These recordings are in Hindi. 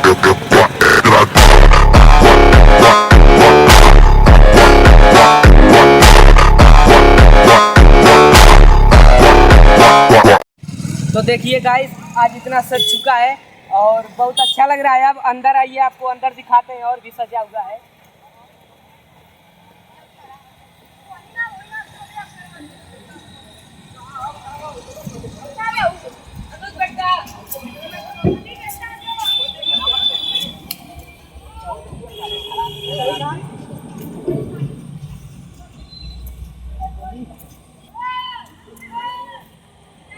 तो देखिए गाइस, आज इतना सज चुका है और बहुत अच्छा लग रहा है। अब अंदर आइए, आपको अंदर दिखाते हैं और भी सजा हुआ है।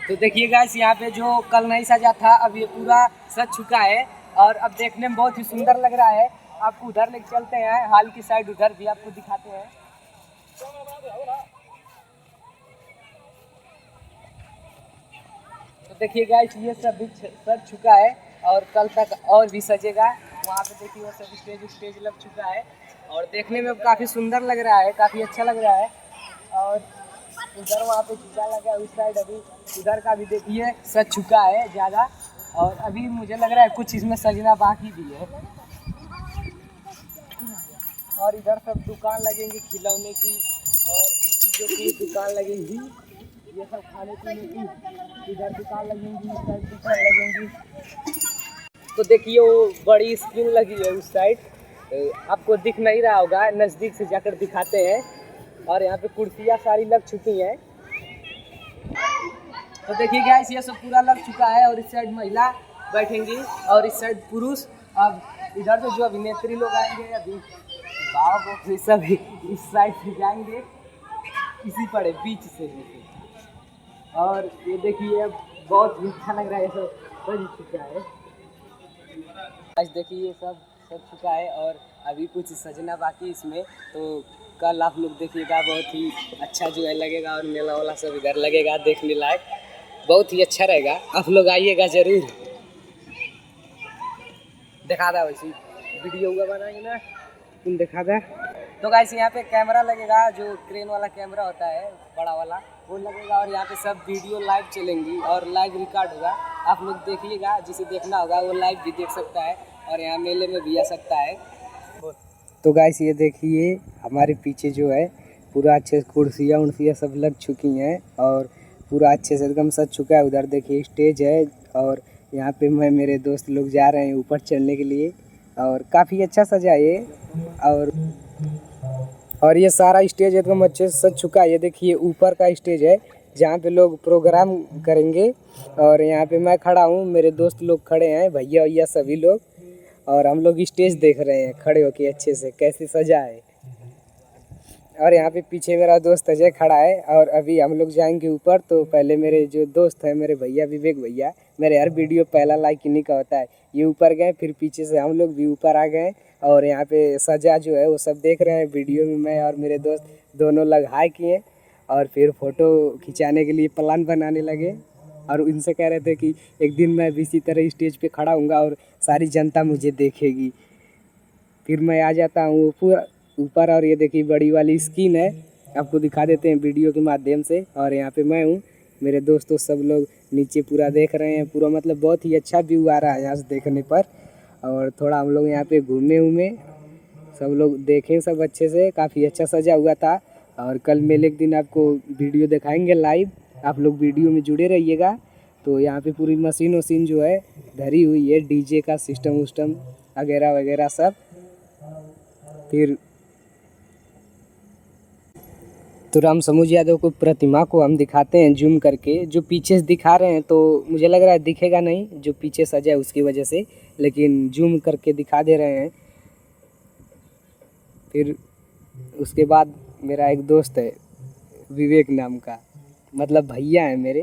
तो देखिए गाइस, यहाँ पे जो कल नहीं सजा था, अब ये पूरा सज चुका है और अब देखने में बहुत ही सुंदर लग रहा है। आपको उधर लेके चलते हैं, हाल की साइड उधर भी आपको दिखाते हैं। तो देखिए गाइस, ये सब भी सज चुका है और कल तक और भी सजेगा। वहाँ पे देखिए वो सब स्टेज लग चुका है और देखने में काफ़ी सुंदर लग रहा है, काफ़ी अच्छा लग रहा है। और उधर वहाँ पे झूला लगा है, उस साइड अभी उधर का भी देखिए सज चुका है ज़्यादा। और अभी मुझे लग रहा है कुछ इसमें सजना बाकी भी है। और इधर सब दुकान लगेंगी खिलौने की और चीज़ों की दुकान लगेंगी, ये सब खाने पीने की इधर दुकान लगेंगी, इस साइड दुकान लगेंगी। तो देखिए वो बड़ी स्क्रीन लगी है उस साइड, आपको दिख नहीं रहा होगा, नज़दीक से जाकर दिखाते हैं। और यहाँ पे कुर्सियाँ सारी लग चुकी हैं। तो देखिए गाइस, ये सब पूरा लग चुका है और इस साइड महिला बैठेंगी और इस साइड पुरुष। अब इधर से जो अभिनेत्री लोग आएंगे, अभी बाबा सब इस साइड से जाएंगे, इसी पड़े बीच से ही। और ये देखिए बहुत ही अच्छा लग रहा है, ये सब सज चुका है। आज देखिए ये सब सज चुका है और अभी कुछ सजना बाकी इसमें। तो कल आप लोग देखिएगा, बहुत ही अच्छा जो है लगेगा और मेला वाला सब इधर लगेगा, देखने लायक बहुत ही अच्छा रहेगा। आप लोग आइएगा ज़रूर। दिखा था वैसी वीडियो हुआ बनाएंगे ना, तुम दिखा था। तो गाइस, यहाँ पे कैमरा लगेगा, जो क्रेन वाला कैमरा होता है बड़ा वाला, वो लगेगा और यहाँ पे सब वीडियो लाइव चलेंगी और लाइव रिकॉर्ड होगा। आप लोग देखिएगा, जिसे देखना होगा वो लाइव भी देख सकता है और यहाँ मेले में भी आ सकता है। तो गाइस, ये देखिए हमारे पीछे जो है पूरा अच्छे से कुर्सियाँ उर्सियाँ सब लग चुकी हैं और पूरा अच्छे से एकदम सज चुका है। उधर देखिए स्टेज है और यहाँ पे मैं मेरे दोस्त लोग जा रहे हैं ऊपर चढ़ने के लिए और काफ़ी अच्छा सजा है ये। और ये सारा स्टेज एकदम अच्छे से सज चुका है। ये देखिए ऊपर का स्टेज है जहाँ पे लोग प्रोग्राम करेंगे और यहाँ पे मैं खड़ा हूँ, मेरे दोस्त लोग खड़े हैं, भैया भैया सभी लोग, और हम लोग स्टेज देख रहे हैं खड़े होके अच्छे से कैसे सजा है। और यहाँ पे पीछे मेरा दोस्त अजय खड़ा है और अभी हम लोग जाएंगे ऊपर। तो पहले मेरे जो दोस्त हैं, मेरे भैया विवेक भैया, मेरे हर वीडियो पहला लाइक इन्हीं का होता है, ये ऊपर गए, फिर पीछे से हम लोग भी ऊपर आ गए और यहाँ पे सजा जो है वो सब देख रहे हैं वीडियो में। मैं और मेरे दोस्त दोनों लग हाई किए और फिर फ़ोटो खिंचाने के लिए प्लान बनाने लगे और इनसे कह रहे थे कि एक दिन मैं भी इसी तरह स्टेज पे खड़ा हूँगा और सारी जनता मुझे देखेगी। फिर मैं आ जाता हूँ पूरा ऊपर और ये देखिए बड़ी वाली स्क्रीन है, आपको दिखा देते हैं वीडियो के माध्यम से। और यहाँ पे मैं हूँ, मेरे दोस्तों सब लोग नीचे पूरा देख रहे हैं, पूरा मतलब बहुत ही अच्छा व्यू आ रहा है यहाँ से देखने पर। और थोड़ा हम लोग यहाँ पे घूमे उमे, सब लोग देखें सब अच्छे से, काफ़ी अच्छा सजा हुआ था। और कल मेले के दिन आपको वीडियो दिखाएंगे लाइव, आप लोग वीडियो में जुड़े रहिएगा। तो यहाँ पे पूरी मशीन वशीन जो है धरी हुई है, डीजे का सिस्टम उस्टम वगैरह वगैरह सब। फिर तो राम समूज यादव को प्रतिमा को हम दिखाते हैं जूम करके, जो पीछे से दिखा रहे हैं तो मुझे लग रहा है दिखेगा नहीं, जो पीछे सजा है उसकी वजह से, लेकिन जूम करके दिखा दे रहे हैं। फिर उसके बाद मेरा एक दोस्त है विवेक नाम का, मतलब भैया है मेरे,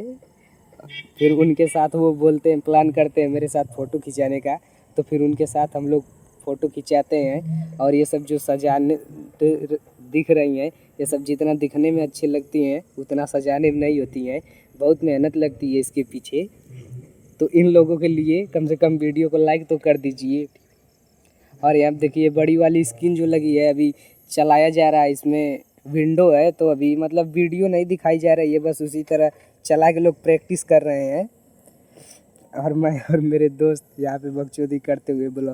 फिर उनके साथ वो बोलते हैं, प्लान करते हैं मेरे साथ फ़ोटो खिंचाने का, तो फिर उनके साथ हम लोग फ़ोटो खिंचाते हैं। और ये सब जो सजाने दिख रही हैं, ये सब जितना दिखने में अच्छी लगती हैं उतना सजाने में नहीं होती हैं, बहुत मेहनत लगती है इसके पीछे। तो इन लोगों के लिए कम से कम वीडियो को लाइक तो कर दीजिए। और यहाँ देखिए बड़ी वाली स्क्रीन जो लगी है, अभी चलाया जा रहा है, इसमें विंडो है तो अभी मतलब वीडियो नहीं दिखाई जा रही है, बस उसी तरह चला के लोग प्रैक्टिस कर रहे हैं। और मैं और मेरे दोस्त यहाँ पे बकचोदी करते हुए ब्लॉग